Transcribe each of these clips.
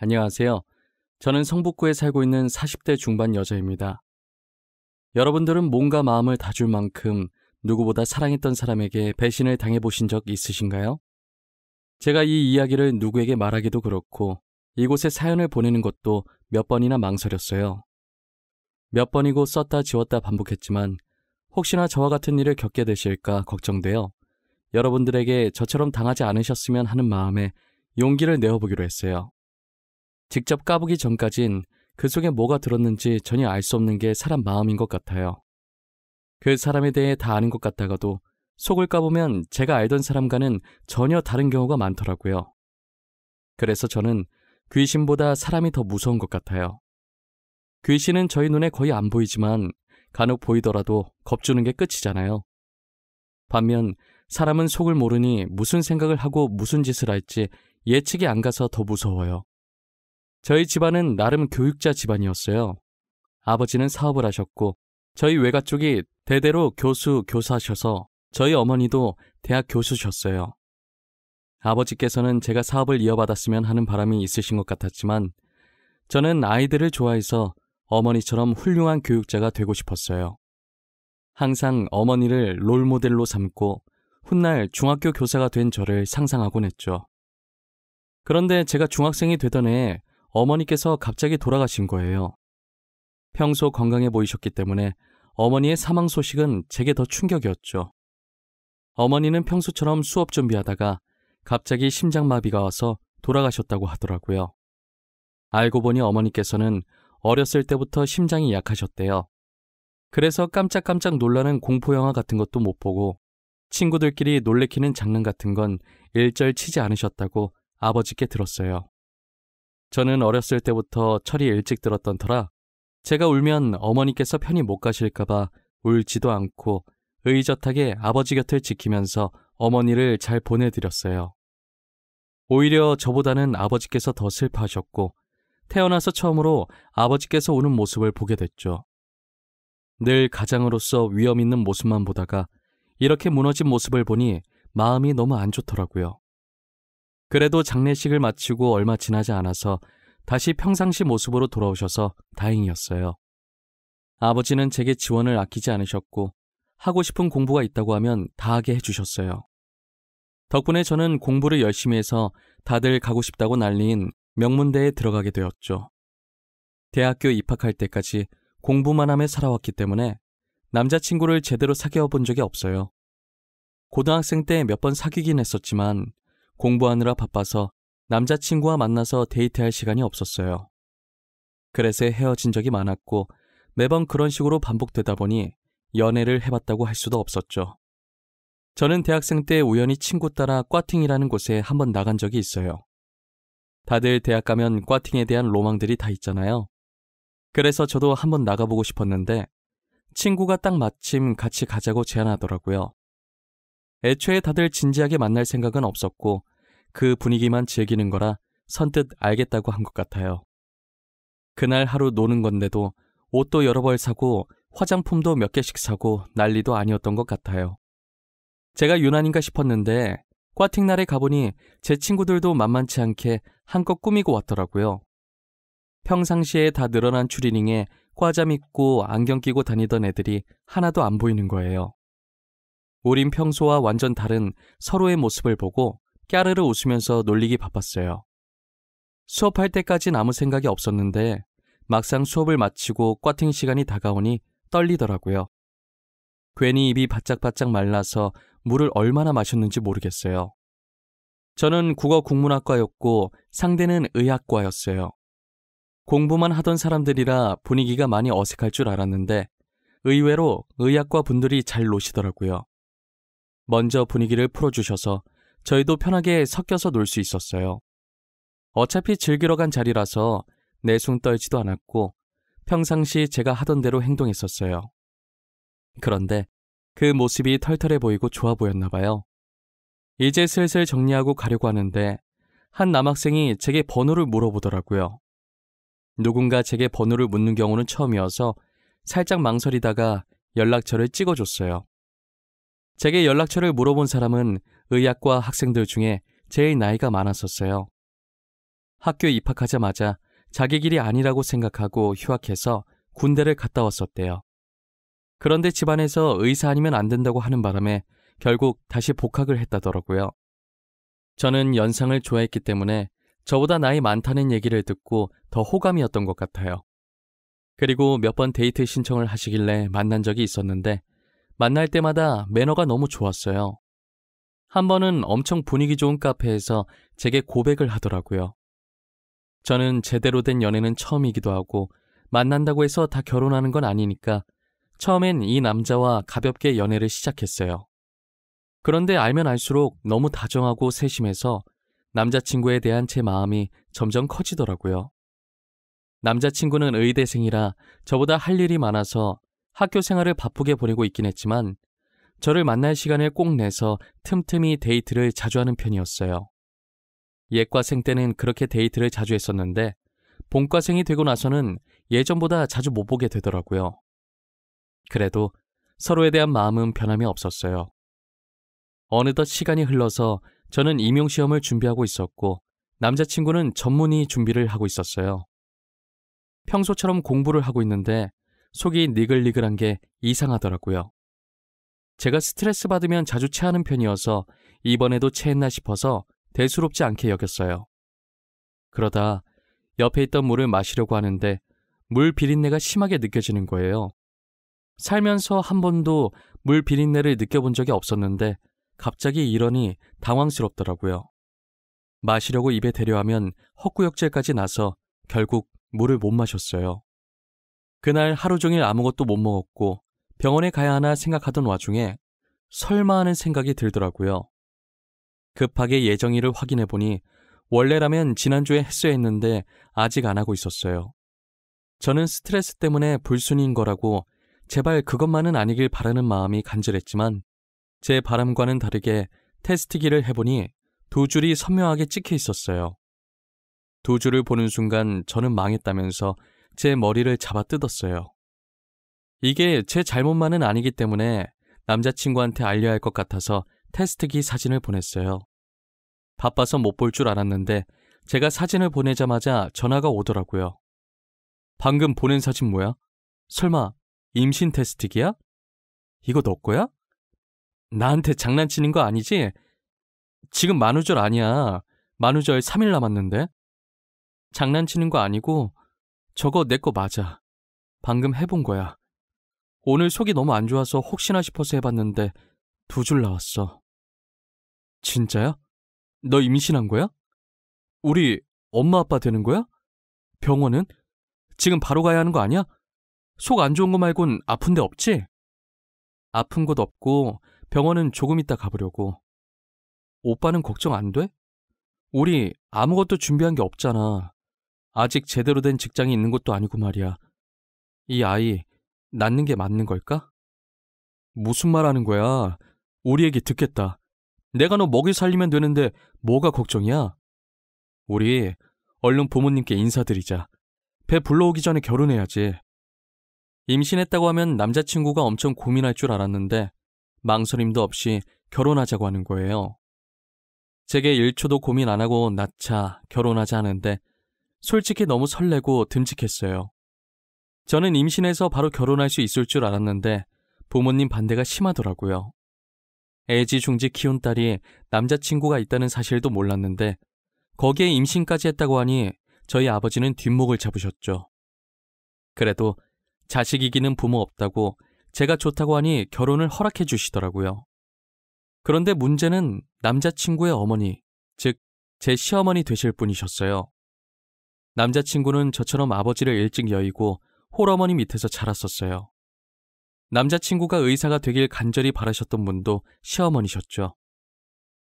안녕하세요. 저는 성북구에 살고 있는 40대 중반 여자입니다. 여러분들은 몸과 마음을 다 줄 만큼 누구보다 사랑했던 사람에게 배신을 당해보신 적 있으신가요? 제가 이 이야기를 누구에게 말하기도 그렇고 이곳에 사연을 보내는 것도 몇 번이나 망설였어요. 몇 번이고 썼다 지웠다 반복했지만 혹시나 저와 같은 일을 겪게 되실까 걱정되어 여러분들에게 저처럼 당하지 않으셨으면 하는 마음에 용기를 내어보기로 했어요. 직접 까보기 전까진 그 속에 뭐가 들었는지 전혀 알 수 없는 게 사람 마음인 것 같아요. 그 사람에 대해 다 아는 것 같다가도 속을 까보면 제가 알던 사람과는 전혀 다른 경우가 많더라고요. 그래서 저는 귀신보다 사람이 더 무서운 것 같아요. 귀신은 저희 눈에 거의 안 보이지만 간혹 보이더라도 겁주는 게 끝이잖아요. 반면 사람은 속을 모르니 무슨 생각을 하고 무슨 짓을 할지 예측이 안 가서 더 무서워요. 저희 집안은 나름 교육자 집안이었어요. 아버지는 사업을 하셨고 저희 외가 쪽이 대대로 교수, 교사셔서 저희 어머니도 대학 교수셨어요. 아버지께서는 제가 사업을 이어받았으면 하는 바람이 있으신 것 같았지만 저는 아이들을 좋아해서 어머니처럼 훌륭한 교육자가 되고 싶었어요. 항상 어머니를 롤모델로 삼고 훗날 중학교 교사가 된 저를 상상하곤 했죠. 그런데 제가 중학생이 되던 해에 어머니께서 갑자기 돌아가신 거예요. 평소 건강해 보이셨기 때문에 어머니의 사망 소식은 제게 더 충격이었죠. 어머니는 평소처럼 수업 준비하다가 갑자기 심장마비가 와서 돌아가셨다고 하더라고요. 알고 보니 어머니께서는 어렸을 때부터 심장이 약하셨대요. 그래서 깜짝깜짝 놀라는 공포영화 같은 것도 못 보고 친구들끼리 놀래키는 장난 같은 건 일절 치지 않으셨다고 아버지께 들었어요. 저는 어렸을 때부터 철이 일찍 들었던 터라 제가 울면 어머니께서 편히 못 가실까봐 울지도 않고 의젓하게 아버지 곁을 지키면서 어머니를 잘 보내드렸어요. 오히려 저보다는 아버지께서 더 슬퍼하셨고 태어나서 처음으로 아버지께서 우는 모습을 보게 됐죠. 늘 가장으로서 위험 있는 모습만 보다가 이렇게 무너진 모습을 보니 마음이 너무 안 좋더라고요. 그래도 장례식을 마치고 얼마 지나지 않아서 다시 평상시 모습으로 돌아오셔서 다행이었어요. 아버지는 제게 지원을 아끼지 않으셨고 하고 싶은 공부가 있다고 하면 다 하게 해주셨어요. 덕분에 저는 공부를 열심히 해서 다들 가고 싶다고 난리인 명문대에 들어가게 되었죠. 대학교 입학할 때까지 공부만 하며 살아왔기 때문에 남자친구를 제대로 사귀어 본 적이 없어요. 고등학생 때 몇 번 사귀긴 했었지만 공부하느라 바빠서 남자친구와 만나서 데이트할 시간이 없었어요. 그래서 헤어진 적이 많았고 매번 그런 식으로 반복되다 보니 연애를 해봤다고 할 수도 없었죠. 저는 대학생 때 우연히 친구 따라 꽈팅이라는 곳에 한번 나간 적이 있어요. 다들 대학 가면 꽈팅에 대한 로망들이 다 있잖아요. 그래서 저도 한번 나가보고 싶었는데 친구가 딱 마침 같이 가자고 제안하더라고요. 애초에 다들 진지하게 만날 생각은 없었고 그 분위기만 즐기는 거라 선뜻 알겠다고 한 것 같아요. 그날 하루 노는 건데도 옷도 여러 벌 사고 화장품도 몇 개씩 사고 난리도 아니었던 것 같아요. 제가 유난인가 싶었는데 꽈팅 날에 가보니 제 친구들도 만만치 않게 한껏 꾸미고 왔더라고요. 평상시에 다 늘어난 추리닝에 과잠 입고 안경 끼고 다니던 애들이 하나도 안 보이는 거예요. 우린 평소와 완전 다른 서로의 모습을 보고 까르르 웃으면서 놀리기 바빴어요. 수업할 때까진 아무 생각이 없었는데 막상 수업을 마치고 꽈팅 시간이 다가오니 떨리더라고요. 괜히 입이 바짝바짝 말라서 물을 얼마나 마셨는지 모르겠어요. 저는 국어 국문학과였고 상대는 의학과였어요. 공부만 하던 사람들이라 분위기가 많이 어색할 줄 알았는데 의외로 의학과 분들이 잘 노시더라고요. 먼저 분위기를 풀어주셔서 저희도 편하게 섞여서 놀 수 있었어요. 어차피 즐기러 간 자리라서 내숭 떨지도 않았고 평상시 제가 하던 대로 행동했었어요. 그런데 그 모습이 털털해 보이고 좋아 보였나 봐요. 이제 슬슬 정리하고 가려고 하는데 한 남학생이 제게 번호를 물어보더라고요. 누군가 제게 번호를 묻는 경우는 처음이어서 살짝 망설이다가 연락처를 찍어줬어요. 제게 연락처를 물어본 사람은 의학과 학생들 중에 제일 나이가 많았었어요. 학교에 입학하자마자 자기 길이 아니라고 생각하고 휴학해서 군대를 갔다 왔었대요. 그런데 집안에서 의사 아니면 안 된다고 하는 바람에 결국 다시 복학을 했다더라고요. 저는 연상을 좋아했기 때문에 저보다 나이 많다는 얘기를 듣고 더 호감이었던 것 같아요. 그리고 몇 번 데이트 신청을 하시길래 만난 적이 있었는데 만날 때마다 매너가 너무 좋았어요. 한 번은 엄청 분위기 좋은 카페에서 제게 고백을 하더라고요. 저는 제대로 된 연애는 처음이기도 하고 만난다고 해서 다 결혼하는 건 아니니까 처음엔 이 남자와 가볍게 연애를 시작했어요. 그런데 알면 알수록 너무 다정하고 세심해서 남자친구에 대한 제 마음이 점점 커지더라고요. 남자친구는 의대생이라 저보다 할 일이 많아서 학교 생활을 바쁘게 보내고 있긴 했지만 저를 만날 시간을 꼭 내서 틈틈이 데이트를 자주 하는 편이었어요. 예과생 때는 그렇게 데이트를 자주 했었는데 본과생이 되고 나서는 예전보다 자주 못 보게 되더라고요. 그래도 서로에 대한 마음은 변함이 없었어요. 어느덧 시간이 흘러서 저는 임용시험을 준비하고 있었고 남자친구는 전문의 준비를 하고 있었어요. 평소처럼 공부를 하고 있는데 속이 니글니글한 게 이상하더라고요. 제가 스트레스 받으면 자주 체하는 편이어서 이번에도 체했나 싶어서 대수롭지 않게 여겼어요. 그러다 옆에 있던 물을 마시려고 하는데 물 비린내가 심하게 느껴지는 거예요. 살면서 한 번도 물 비린내를 느껴본 적이 없었는데 갑자기 이러니 당황스럽더라고요. 마시려고 입에 대려하면 헛구역질까지 나서 결국 물을 못 마셨어요. 그날 하루 종일 아무것도 못 먹었고 병원에 가야 하나 생각하던 와중에 설마 하는 생각이 들더라고요. 급하게 예정일을 확인해보니 원래라면 지난주에 했어야 했는데 아직 안 하고 있었어요. 저는 스트레스 때문에 불순이인 거라고 제발 그것만은 아니길 바라는 마음이 간절했지만 제 바람과는 다르게 테스트기를 해보니 2줄이 선명하게 찍혀 있었어요. 2줄을 보는 순간 저는 망했다면서 제 머리를 잡아 뜯었어요. 이게 제 잘못만은 아니기 때문에 남자친구한테 알려야 할 것 같아서 테스트기 사진을 보냈어요. 바빠서 못 볼 줄 알았는데 제가 사진을 보내자마자 전화가 오더라고요. 방금 보낸 사진 뭐야? 설마 임신 테스트기야? 이거 너 거야? 나한테 장난치는 거 아니지? 지금 만우절 아니야. 만우절 3일 남았는데. 장난치는 거 아니고 저거 내 거 맞아. 방금 해본 거야. 오늘 속이 너무 안 좋아서 혹시나 싶어서 해봤는데 2줄 나왔어. 진짜야? 너 임신한 거야? 우리 엄마 아빠 되는 거야? 병원은? 지금 바로 가야 하는 거 아니야? 속 안 좋은 거 말곤 아픈 데 없지? 아픈 곳 없고 병원은 조금 이따 가보려고. 오빠는 걱정 안 돼? 우리 아무것도 준비한 게 없잖아. 아직 제대로 된 직장이 있는 것도 아니고 말이야. 이 아이 낳는 게 맞는 걸까? 무슨 말 하는 거야? 우리 얘기 듣겠다. 내가 너 먹이 살리면 되는데 뭐가 걱정이야? 우리 얼른 부모님께 인사드리자. 배 불러오기 전에 결혼해야지. 임신했다고 하면 남자친구가 엄청 고민할 줄 알았는데 망설임도 없이 결혼하자고 하는 거예요. 제게 1초도 고민 안 하고 낳자, 결혼하자 하는데 솔직히 너무 설레고 듬직했어요. 저는 임신해서 바로 결혼할 수 있을 줄 알았는데 부모님 반대가 심하더라고요. 애지중지 키운 딸이 남자친구가 있다는 사실도 몰랐는데 거기에 임신까지 했다고 하니 저희 아버지는 뒷목을 잡으셨죠. 그래도 자식 이기는 부모 없다고 제가 좋다고 하니 결혼을 허락해 주시더라고요. 그런데 문제는 남자친구의 어머니, 즉 제 시어머니 되실 분이셨어요. 남자친구는 저처럼 아버지를 일찍 여의고 홀어머니 밑에서 자랐었어요. 남자친구가 의사가 되길 간절히 바라셨던 분도 시어머니셨죠.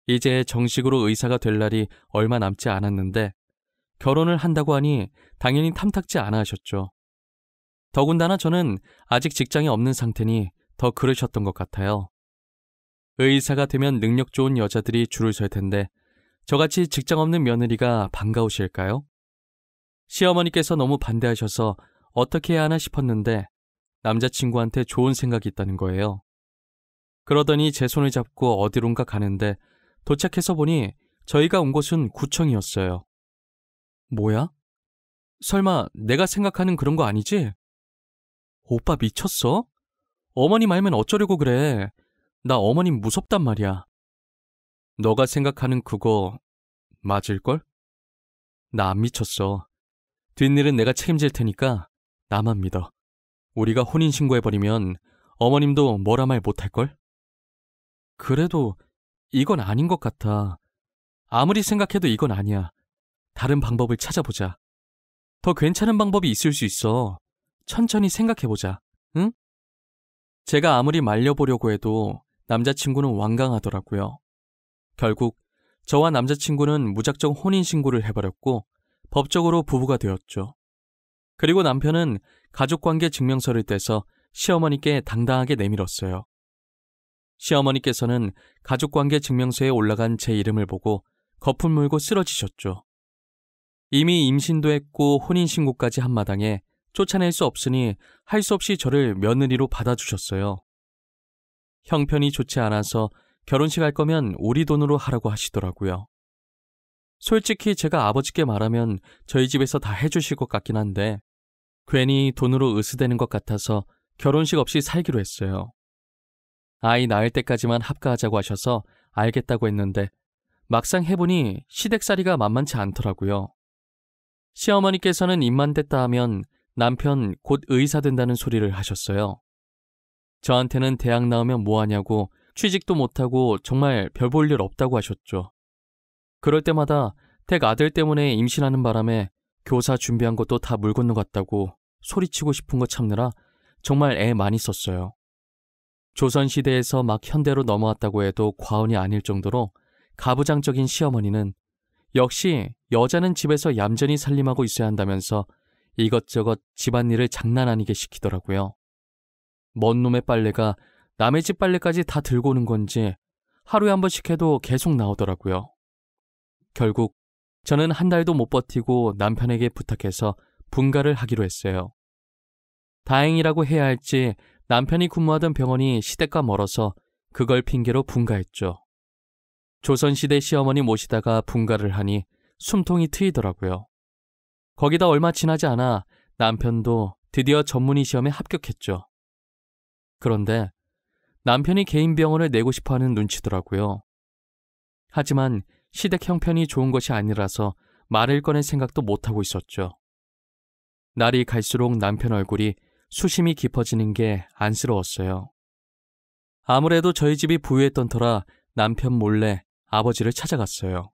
이제 정식으로 의사가 될 날이 얼마 남지 않았는데 결혼을 한다고 하니 당연히 탐탁지 않아 하셨죠. 더군다나 저는 아직 직장이 없는 상태니 더 그러셨던 것 같아요. 의사가 되면 능력 좋은 여자들이 줄을 설 텐데 저같이 직장 없는 며느리가 반가우실까요? 시어머니께서 너무 반대하셔서 어떻게 해야 하나 싶었는데 남자친구한테 좋은 생각이 있다는 거예요. 그러더니 제 손을 잡고 어디론가 가는데 도착해서 보니 저희가 온 곳은 구청이었어요. 뭐야? 설마 내가 생각하는 그런 거 아니지? 오빠 미쳤어? 어머님 알면 어쩌려고 그래. 나 어머님 무섭단 말이야. 너가 생각하는 그거 맞을걸? 나 안 미쳤어. 뒷일은 내가 책임질 테니까 나만 믿어. 우리가 혼인신고해버리면 어머님도 뭐라 말 못할걸? 그래도 이건 아닌 것 같아. 아무리 생각해도 이건 아니야. 다른 방법을 찾아보자. 더 괜찮은 방법이 있을 수 있어. 천천히 생각해보자. 응? 제가 아무리 말려보려고 해도 남자친구는 완강하더라고요. 결국 저와 남자친구는 무작정 혼인신고를 해버렸고 법적으로 부부가 되었죠. 그리고 남편은 가족관계 증명서를 떼서 시어머니께 당당하게 내밀었어요. 시어머니께서는 가족관계 증명서에 올라간 제 이름을 보고 거품 물고 쓰러지셨죠. 이미 임신도 했고 혼인신고까지 한 마당에 쫓아낼 수 없으니 할 수 없이 저를 며느리로 받아주셨어요. 형편이 좋지 않아서 결혼식 할 거면 우리 돈으로 하라고 하시더라고요. 솔직히 제가 아버지께 말하면 저희 집에서 다 해주실 것 같긴 한데 괜히 돈으로 으스대는 것 같아서 결혼식 없이 살기로 했어요. 아이 낳을 때까지만 합가하자고 하셔서 알겠다고 했는데 막상 해보니 시댁살이가 만만치 않더라고요. 시어머니께서는 입만 댔다 하면 남편 곧 의사 된다는 소리를 하셨어요. 저한테는 대학 나오면 뭐하냐고 취직도 못하고 정말 별 볼 일 없다고 하셨죠. 그럴 때마다 댁 아들 때문에 임신하는 바람에 교사 준비한 것도 다 물 건너갔다고 소리치고 싶은 거 참느라 정말 애 많이 썼어요. 조선시대에서 막 현대로 넘어왔다고 해도 과언이 아닐 정도로 가부장적인 시어머니는 역시 여자는 집에서 얌전히 살림하고 있어야 한다면서 이것저것 집안일을 장난 아니게 시키더라고요. 먼 놈의 빨래가 남의 집 빨래까지 다 들고 오는 건지 하루에 한 번씩 해도 계속 나오더라고요. 결국 저는 한 달도 못 버티고 남편에게 부탁해서 분가를 하기로 했어요. 다행이라고 해야 할지 남편이 근무하던 병원이 시댁과 멀어서 그걸 핑계로 분가했죠. 조선시대 시어머니 모시다가 분가를 하니 숨통이 트이더라고요. 거기다 얼마 지나지 않아 남편도 드디어 전문의 시험에 합격했죠. 그런데 남편이 개인 병원을 내고 싶어하는 눈치더라고요. 하지만 시댁 형편이 좋은 것이 아니라서 말을 꺼낼 생각도 못하고 있었죠. 날이 갈수록 남편 얼굴이 수심이 깊어지는 게 안쓰러웠어요. 아무래도 저희 집이 부유했던 터라 남편 몰래 아버지를 찾아갔어요.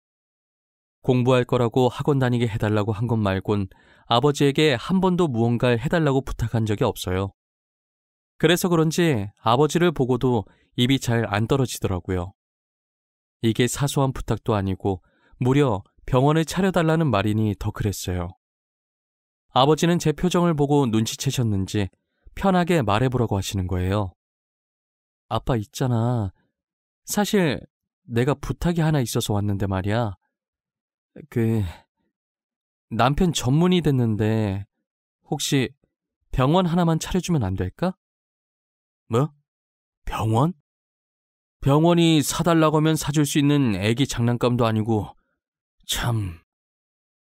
공부할 거라고 학원 다니게 해달라고 한 것 말곤 아버지에게 한 번도 무언가를 해달라고 부탁한 적이 없어요. 그래서 그런지 아버지를 보고도 입이 잘 안 떨어지더라고요. 이게 사소한 부탁도 아니고 무려 병원을 차려달라는 말이니 더 그랬어요. 아버지는 제 표정을 보고 눈치채셨는지 편하게 말해보라고 하시는 거예요. 아빠 있잖아. 사실 내가 부탁이 하나 있어서 왔는데 말이야. 남편 전문의 됐는데 혹시 병원 하나만 차려주면 안 될까? 뭐? 병원? 병원이 사달라고 하면 사줄 수 있는 애기 장난감도 아니고 참...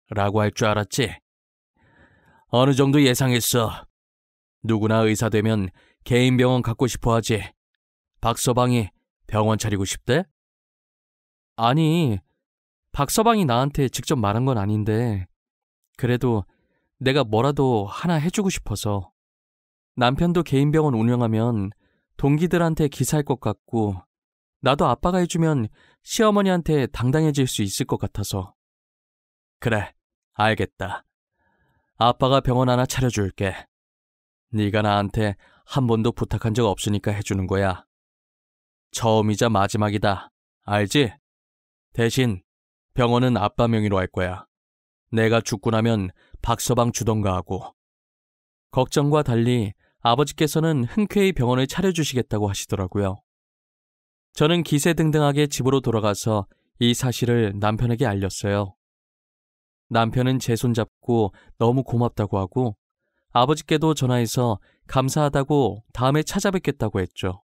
라고 할 줄 알았지? 어느 정도 예상했어. 누구나 의사 되면 개인 병원 갖고 싶어 하지. 박서방이 병원 차리고 싶대? 아니, 박서방이 나한테 직접 말한 건 아닌데 그래도 내가 뭐라도 하나 해주고 싶어서. 남편도 개인 병원 운영하면 동기들한테 기사할 것 같고 나도 아빠가 해주면 시어머니한테 당당해질 수 있을 것 같아서. 그래, 알겠다. 아빠가 병원 하나 차려줄게. 네가 나한테 한 번도 부탁한 적 없으니까 해주는 거야. 처음이자 마지막이다. 알지? 대신 병원은 아빠 명의로 할 거야. 내가 죽고 나면 박서방 주던가 하고. 걱정과 달리 아버지께서는 흔쾌히 병원을 차려주시겠다고 하시더라고요. 저는 기세등등하게 집으로 돌아가서 이 사실을 남편에게 알렸어요. 남편은 제 손잡고 너무 고맙다고 하고 아버지께도 전화해서 감사하다고 다음에 찾아뵙겠다고 했죠.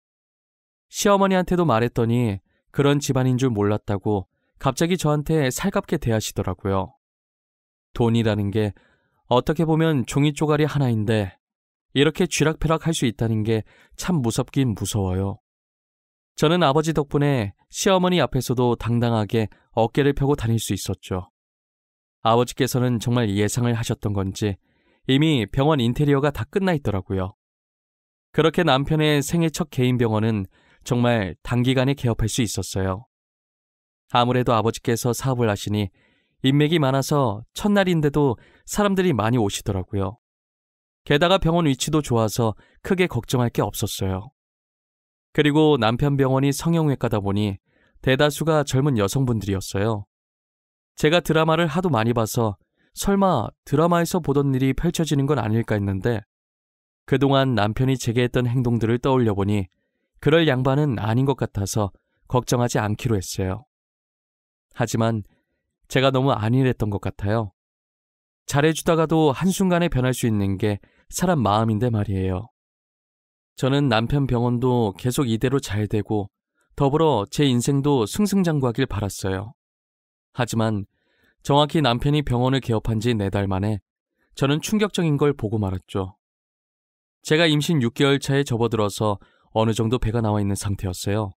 시어머니한테도 말했더니 그런 집안인 줄 몰랐다고 갑자기 저한테 살갑게 대하시더라고요. 돈이라는 게 어떻게 보면 종이 쪼가리 하나인데 이렇게 쥐락펴락할 수 있다는 게 참 무섭긴 무서워요. 저는 아버지 덕분에 시어머니 앞에서도 당당하게 어깨를 펴고 다닐 수 있었죠. 아버지께서는 정말 예상을 하셨던 건지 이미 병원 인테리어가 다 끝나 있더라고요. 그렇게 남편의 생애 첫 개인 병원은 정말 단기간에 개업할 수 있었어요. 아무래도 아버지께서 사업을 하시니 인맥이 많아서 첫날인데도 사람들이 많이 오시더라고요. 게다가 병원 위치도 좋아서 크게 걱정할 게 없었어요. 그리고 남편 병원이 성형외과다 보니 대다수가 젊은 여성분들이었어요. 제가 드라마를 하도 많이 봐서 설마 드라마에서 보던 일이 펼쳐지는 건 아닐까 했는데 그동안 남편이 제게 했던 행동들을 떠올려 보니 그럴 양반은 아닌 것 같아서 걱정하지 않기로 했어요. 하지만 제가 너무 안일했던 것 같아요. 잘해주다가도 한순간에 변할 수 있는 게 사람 마음인데 말이에요. 저는 남편 병원도 계속 이대로 잘 되고 더불어 제 인생도 승승장구하길 바랐어요. 하지만 정확히 남편이 병원을 개업한 지 4달 만에 저는 충격적인 걸 보고 말았죠. 제가 임신 6개월 차에 접어들어서 어느 정도 배가 나와 있는 상태였어요.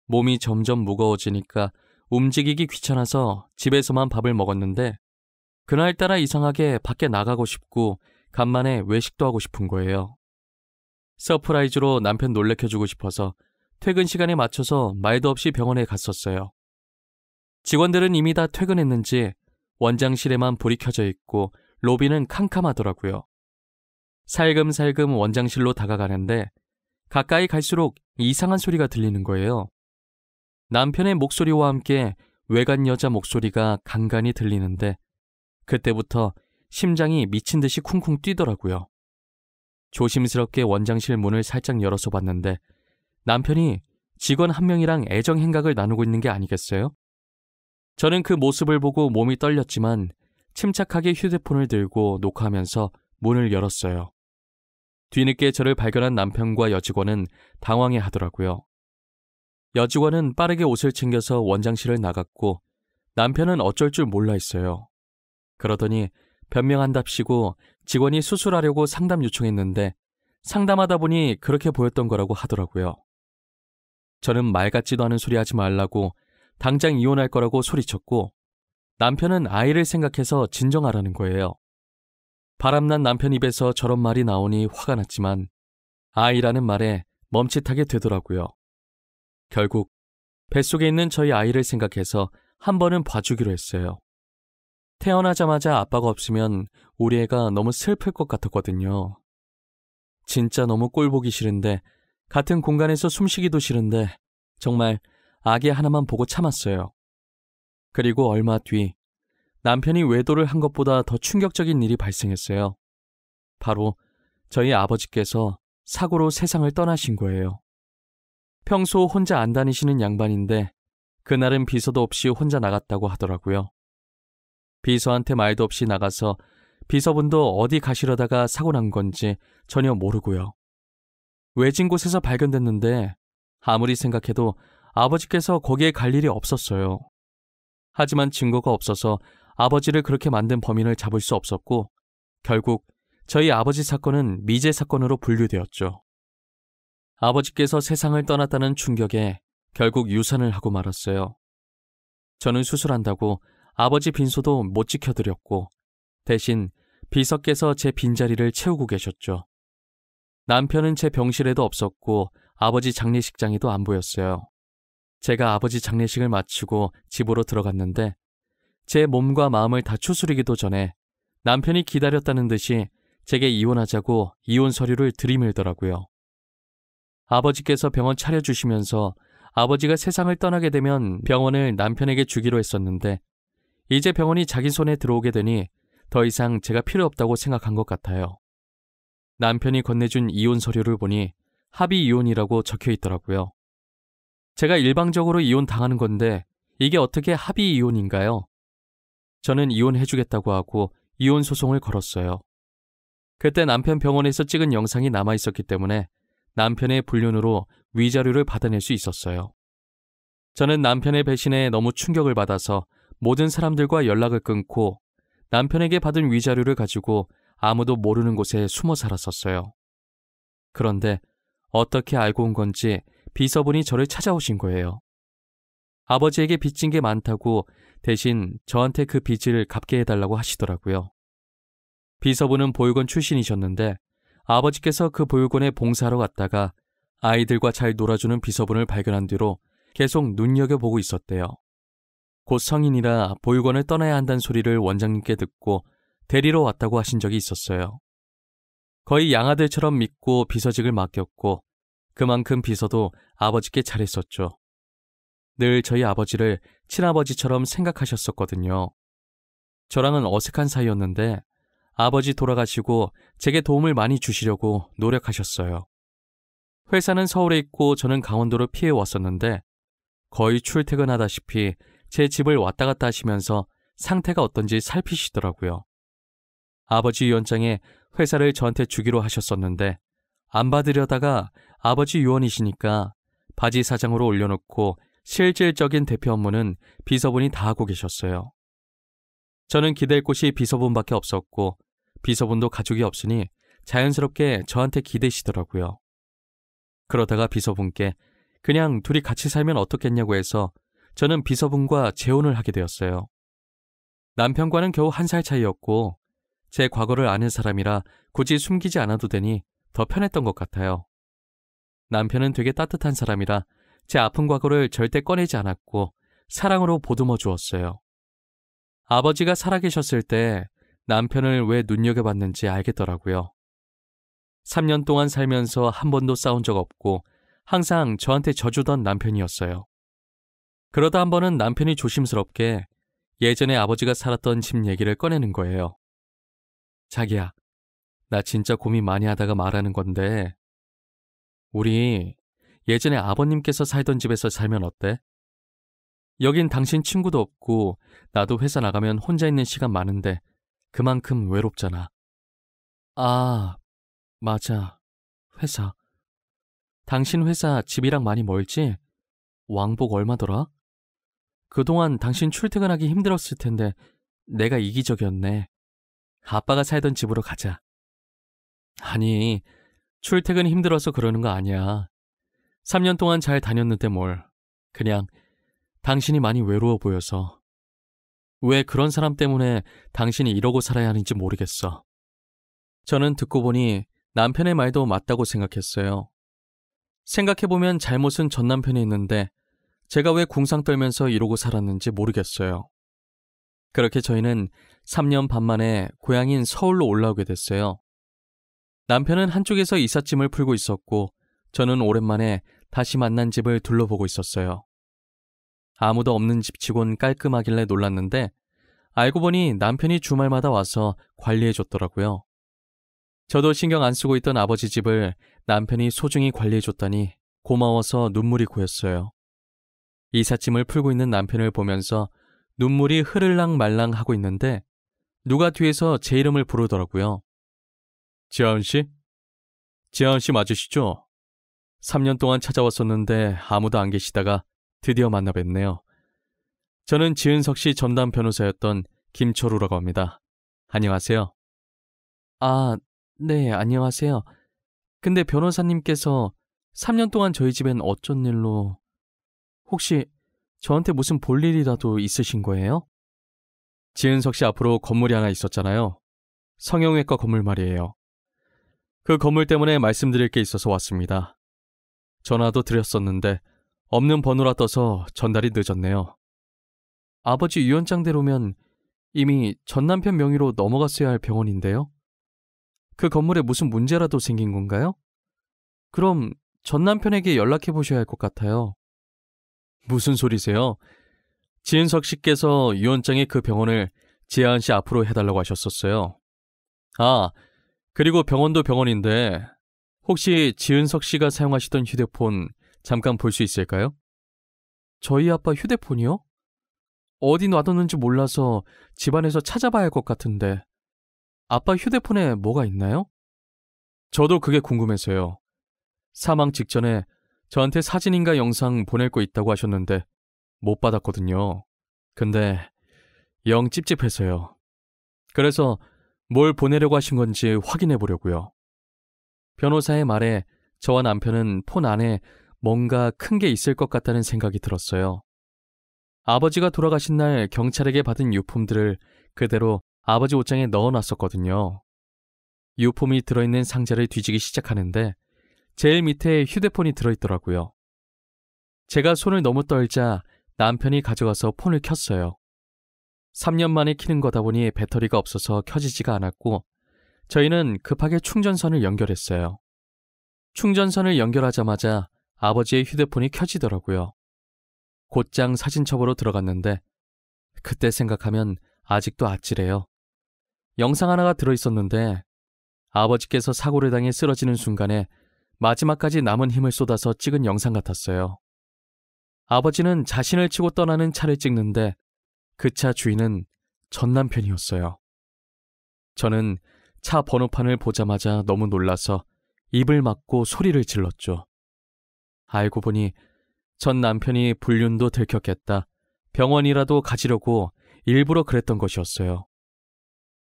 몸이 점점 무거워지니까 움직이기 귀찮아서 집에서만 밥을 먹었는데 그날따라 이상하게 밖에 나가고 싶고 간만에 외식도 하고 싶은 거예요. 서프라이즈로 남편 놀래켜주고 싶어서 퇴근 시간에 맞춰서 말도 없이 병원에 갔었어요. 직원들은 이미 다 퇴근했는지 원장실에만 불이 켜져 있고 로비는 캄캄하더라고요. 살금살금 원장실로 다가가는데 가까이 갈수록 이상한 소리가 들리는 거예요. 남편의 목소리와 함께 외간 여자 목소리가 간간히 들리는데 그때부터 심장이 미친 듯이 쿵쿵 뛰더라고요. 조심스럽게 원장실 문을 살짝 열어서 봤는데 남편이 직원 한 명이랑 애정 행각을 나누고 있는 게 아니겠어요? 저는 그 모습을 보고 몸이 떨렸지만 침착하게 휴대폰을 들고 녹화하면서 문을 열었어요. 뒤늦게 저를 발견한 남편과 여직원은 당황해 하더라고요. 여직원은 빠르게 옷을 챙겨서 원장실을 나갔고 남편은 어쩔 줄 몰라 했어요. 그러더니 변명한답시고 직원이 수술하려고 상담 요청했는데 상담하다 보니 그렇게 보였던 거라고 하더라고요. 저는 말 같지도 않은 소리 하지 말라고 당장 이혼할 거라고 소리쳤고 남편은 아이를 생각해서 진정하라는 거예요. 바람난 남편 입에서 저런 말이 나오니 화가 났지만 아이라는 말에 멈칫하게 되더라고요. 결국 뱃속에 있는 저희 아이를 생각해서 한 번은 봐주기로 했어요. 태어나자마자 아빠가 없으면 우리 애가 너무 슬플 것 같았거든요. 진짜 너무 꼴 보기 싫은데 같은 공간에서 숨쉬기도 싫은데 정말 아기 하나만 보고 참았어요. 그리고 얼마 뒤 남편이 외도를 한 것보다 더 충격적인 일이 발생했어요. 바로 저희 아버지께서 사고로 세상을 떠나신 거예요. 평소 혼자 안 다니시는 양반인데 그날은 비서도 없이 혼자 나갔다고 하더라고요. 비서한테 말도 없이 나가서 비서분도 어디 가시려다가 사고 난 건지 전혀 모르고요. 외진 곳에서 발견됐는데 아무리 생각해도 아버지께서 거기에 갈 일이 없었어요. 하지만 증거가 없어서 아버지를 그렇게 만든 범인을 잡을 수 없었고 결국 저희 아버지 사건은 미제 사건으로 분류되었죠. 아버지께서 세상을 떠났다는 충격에 결국 유산을 하고 말았어요. 저는 수술한다고 아버지 빈소도 못 지켜드렸고 대신 비서께서 제 빈자리를 채우고 계셨죠. 남편은 제 병실에도 없었고 아버지 장례식장에도 안 보였어요. 제가 아버지 장례식을 마치고 집으로 들어갔는데 제 몸과 마음을 다 추스리기도 전에 남편이 기다렸다는 듯이 제게 이혼하자고 이혼 서류를 들이밀더라고요. 아버지께서 병원 차려주시면서 아버지가 세상을 떠나게 되면 병원을 남편에게 주기로 했었는데 이제 병원이 자기 손에 들어오게 되니 더 이상 제가 필요 없다고 생각한 것 같아요. 남편이 건네준 이혼 서류를 보니 합의 이혼이라고 적혀 있더라고요. 제가 일방적으로 이혼 당하는 건데 이게 어떻게 합의 이혼인가요? 저는 이혼해주겠다고 하고 이혼 소송을 걸었어요. 그때 남편 병원에서 찍은 영상이 남아있었기 때문에 남편의 불륜으로 위자료를 받아낼 수 있었어요. 저는 남편의 배신에 너무 충격을 받아서 모든 사람들과 연락을 끊고 남편에게 받은 위자료를 가지고 아무도 모르는 곳에 숨어 살았었어요. 그런데 어떻게 알고 온 건지 비서분이 저를 찾아오신 거예요. 아버지에게 빚진 게 많다고 대신 저한테 그 빚을 갚게 해달라고 하시더라고요. 비서분은 보육원 출신이셨는데 아버지께서 그 보육원에 봉사하러 갔다가 아이들과 잘 놀아주는 비서분을 발견한 뒤로 계속 눈여겨보고 있었대요. 곧 성인이라 보육원을 떠나야 한다는 소리를 원장님께 듣고 데리러 왔다고 하신 적이 있었어요. 거의 양아들처럼 믿고 비서직을 맡겼고 그만큼 비서도 아버지께 잘했었죠. 늘 저희 아버지를 친아버지처럼 생각하셨었거든요. 저랑은 어색한 사이였는데 아버지 돌아가시고 제게 도움을 많이 주시려고 노력하셨어요. 회사는 서울에 있고 저는 강원도로 피해 왔었는데 거의 출퇴근하다시피 제 집을 왔다 갔다 하시면서 상태가 어떤지 살피시더라고요. 아버지 유언장에 회사를 저한테 주기로 하셨었는데 안 받으려다가 아버지 유언이시니까 바지 사장으로 올려놓고 실질적인 대표 업무는 비서분이 다 하고 계셨어요. 저는 기댈 곳이 비서분밖에 없었고 비서분도 가족이 없으니 자연스럽게 저한테 기대시더라고요. 그러다가 비서분께 그냥 둘이 같이 살면 어떻겠냐고 해서 저는 비서분과 재혼을 하게 되었어요. 남편과는 겨우 1살 차이였고 제 과거를 아는 사람이라 굳이 숨기지 않아도 되니 더 편했던 것 같아요. 남편은 되게 따뜻한 사람이라 제 아픈 과거를 절대 꺼내지 않았고 사랑으로 보듬어 주었어요. 아버지가 살아계셨을 때 남편을 왜 눈여겨봤는지 알겠더라고요. 3년 동안 살면서 한 번도 싸운 적 없고 항상 저한테 져주던 남편이었어요. 그러다 한 번은 남편이 조심스럽게 예전에 아버지가 살았던 집 얘기를 꺼내는 거예요. 자기야, 나 진짜 고민 많이 하다가 말하는 건데 우리 예전에 아버님께서 살던 집에서 살면 어때? 여긴 당신 친구도 없고 나도 회사 나가면 혼자 있는 시간 많은데 그만큼 외롭잖아. 아, 맞아. 회사. 당신 회사 집이랑 많이 멀지? 왕복 얼마더라? 그동안 당신 출퇴근하기 힘들었을 텐데 내가 이기적이었네. 아빠가 살던 집으로 가자. 아니, 출퇴근이 힘들어서 그러는 거 아니야. 3년 동안 잘 다녔는데 뭘. 그냥 당신이 많이 외로워 보여서. 왜 그런 사람 때문에 당신이 이러고 살아야 하는지 모르겠어. 저는 듣고 보니 남편의 말도 맞다고 생각했어요. 생각해보면 잘못은 전 남편이 있는데 제가 왜 궁상 떨면서 이러고 살았는지 모르겠어요. 그렇게 저희는 3년 반 만에 고향인 서울로 올라오게 됐어요. 남편은 한쪽에서 이삿짐을 풀고 있었고 저는 오랜만에 다시 만난 집을 둘러보고 있었어요. 아무도 없는 집치곤 깔끔하길래 놀랐는데 알고 보니 남편이 주말마다 와서 관리해줬더라고요. 저도 신경 안 쓰고 있던 아버지 집을 남편이 소중히 관리해줬다니 고마워서 눈물이 고였어요. 이삿짐을 풀고 있는 남편을 보면서 눈물이 흐를랑 말랑 하고 있는데 누가 뒤에서 제 이름을 부르더라고요. 지아은 씨? 지아은 씨 맞으시죠? 3년 동안 찾아왔었는데 아무도 안 계시다가 드디어 만나 뵙네요. 저는 지은석 씨 전담 변호사였던 김철우라고 합니다. 안녕하세요. 아, 네, 안녕하세요. 근데 변호사님께서 3년 동안 저희 집엔 어쩐 일로... 혹시 저한테 무슨 볼 일이라도 있으신 거예요? 지은석 씨 앞으로 건물이 하나 있었잖아요. 성형외과 건물 말이에요. 그 건물 때문에 말씀드릴 게 있어서 왔습니다. 전화도 드렸었는데 없는 번호라 떠서 전달이 늦었네요. 아버지 유언장대로면 이미 전 남편 명의로 넘어갔어야 할 병원인데요. 그 건물에 무슨 문제라도 생긴 건가요? 그럼 전 남편에게 연락해 보셔야 할 것 같아요. 무슨 소리세요? 지은석 씨께서 유언장에 그 병원을 지아은 씨 앞으로 해달라고 하셨었어요. 아, 그리고 병원도 병원인데 혹시 지은석 씨가 사용하시던 휴대폰 잠깐 볼 수 있을까요? 저희 아빠 휴대폰이요? 어디 놔뒀는지 몰라서 집안에서 찾아봐야 할 것 같은데 아빠 휴대폰에 뭐가 있나요? 저도 그게 궁금해서요. 사망 직전에 저한테 사진인가 영상 보낼 거 있다고 하셨는데 못 받았거든요. 근데 영 찝찝해서요. 그래서 뭘 보내려고 하신 건지 확인해 보려고요. 변호사의 말에 저와 남편은 폰 안에 뭔가 큰 게 있을 것 같다는 생각이 들었어요. 아버지가 돌아가신 날 경찰에게 받은 유품들을 그대로 아버지 옷장에 넣어놨었거든요. 유품이 들어있는 상자를 뒤지기 시작하는데 제일 밑에 휴대폰이 들어있더라고요. 제가 손을 너무 떨자 남편이 가져가서 폰을 켰어요. 3년 만에 켜는 거다 보니 배터리가 없어서 켜지지가 않았고 저희는 급하게 충전선을 연결했어요. 충전선을 연결하자마자 아버지의 휴대폰이 켜지더라고요. 곧장 사진첩으로 들어갔는데 그때 생각하면 아직도 아찔해요. 영상 하나가 들어있었는데 아버지께서 사고를 당해 쓰러지는 순간에 마지막까지 남은 힘을 쏟아서 찍은 영상 같았어요. 아버지는 자신을 치고 떠나는 차를 찍는데 그 차 주인은 전 남편이었어요. 저는 차 번호판을 보자마자 너무 놀라서 입을 막고 소리를 질렀죠. 알고 보니 전 남편이 불륜도 들켰겠다, 병원이라도 가지려고 일부러 그랬던 것이었어요.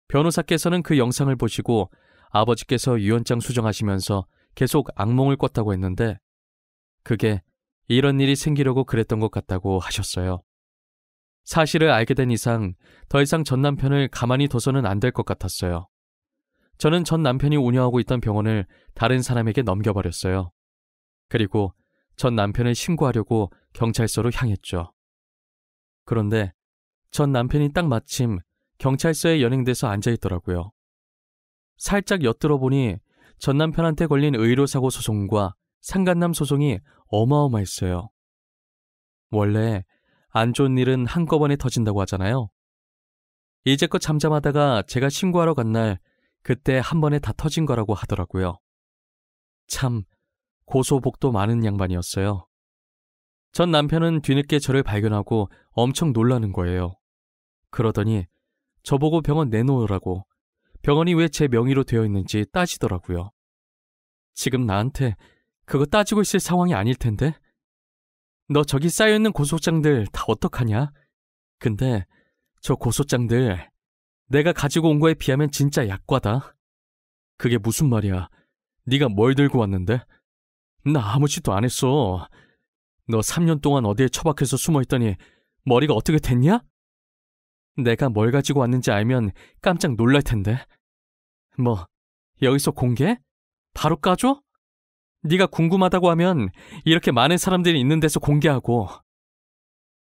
변호사께서는 그 영상을 보시고 아버지께서 유언장 수정하시면서 계속 악몽을 꿨다고 했는데 그게 이런 일이 생기려고 그랬던 것 같다고 하셨어요. 사실을 알게 된 이상 더 이상 전 남편을 가만히 둬서는 안 될 것 같았어요. 저는 전 남편이 운영하고 있던 병원을 다른 사람에게 넘겨버렸어요. 그리고 전 남편을 신고하려고 경찰서로 향했죠. 그런데 전 남편이 딱 마침 경찰서에 연행돼서 앉아있더라고요. 살짝 엿들어 보니 전 남편한테 걸린 의료사고 소송과 상간남 소송이 어마어마했어요. 원래 안 좋은 일은 한꺼번에 터진다고 하잖아요. 이제껏 잠잠하다가 제가 신고하러 간 날 그때 한 번에 다 터진 거라고 하더라고요. 참 고소복도 많은 양반이었어요. 전 남편은 뒤늦게 저를 발견하고 엄청 놀라는 거예요. 그러더니 저보고 병원 내놓으라고, 병원이 왜 제 명의로 되어 있는지 따지더라고요. 지금 나한테 그거 따지고 있을 상황이 아닐 텐데? 너 저기 쌓여있는 고소장들 다 어떡하냐? 근데 저 고소장들 내가 가지고 온 거에 비하면 진짜 약과다. 그게 무슨 말이야? 네가 뭘 들고 왔는데? 나 아무 짓도 안 했어. 너 3년 동안 어디에 처박혀서 숨어있더니 머리가 어떻게 됐냐? 내가 뭘 가지고 왔는지 알면 깜짝 놀랄 텐데. 뭐 여기서 공개? 바로 까줘? 네가 궁금하다고 하면 이렇게 많은 사람들이 있는 데서 공개하고.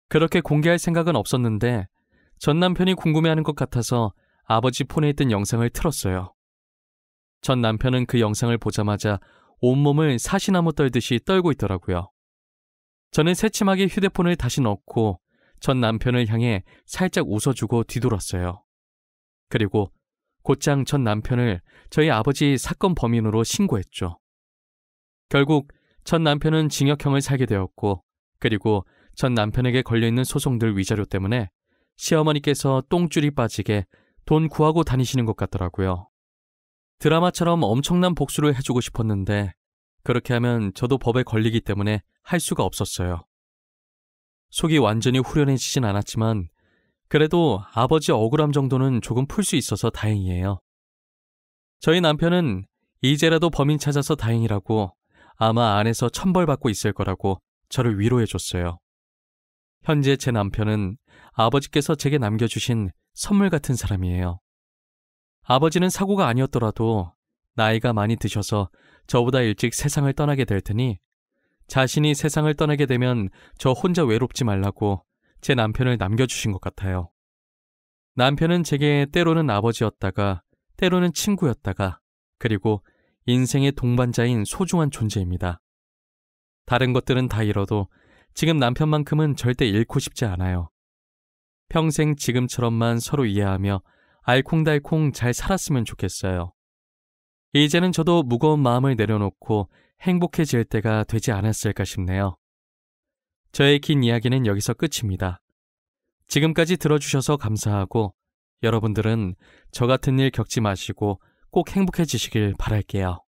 그렇게 공개할 생각은 없었는데 전 남편이 궁금해하는 것 같아서 아버지 폰에 있던 영상을 틀었어요. 전 남편은 그 영상을 보자마자 온몸을 사시나무 떨듯이 떨고 있더라고요. 저는 새침하게 휴대폰을 다시 넣고 전 남편을 향해 살짝 웃어주고 뒤돌았어요. 그리고 곧장 전 남편을 저희 아버지 사건 범인으로 신고했죠. 결국 전 남편은 징역형을 살게 되었고, 그리고 전 남편에게 걸려있는 소송들 위자료 때문에 시어머니께서 똥줄이 빠지게 돈 구하고 다니시는 것 같더라고요. 드라마처럼 엄청난 복수를 해주고 싶었는데 그렇게 하면 저도 법에 걸리기 때문에 할 수가 없었어요. 속이 완전히 후련해지진 않았지만 그래도 아버지 억울함 정도는 조금 풀 수 있어서 다행이에요. 저희 남편은 이제라도 범인 찾아서 다행이라고, 아마 안에서 천벌받고 있을 거라고 저를 위로해줬어요. 현재 제 남편은 아버지께서 제게 남겨주신 선물 같은 사람이에요. 아버지는 사고가 아니었더라도 나이가 많이 드셔서 저보다 일찍 세상을 떠나게 될 테니 자신이 세상을 떠나게 되면 저 혼자 외롭지 말라고 제 남편을 남겨주신 것 같아요. 남편은 제게 때로는 아버지였다가 때로는 친구였다가 그리고 인생의 동반자인 소중한 존재입니다. 다른 것들은 다 잃어도 지금 남편만큼은 절대 잃고 싶지 않아요. 평생 지금처럼만 서로 이해하며 알콩달콩 잘 살았으면 좋겠어요. 이제는 저도 무거운 마음을 내려놓고 행복해질 때가 되지 않았을까 싶네요. 저의 긴 이야기는 여기서 끝입니다. 지금까지 들어주셔서 감사하고 여러분들은 저 같은 일 겪지 마시고 꼭 행복해지시길 바랄게요.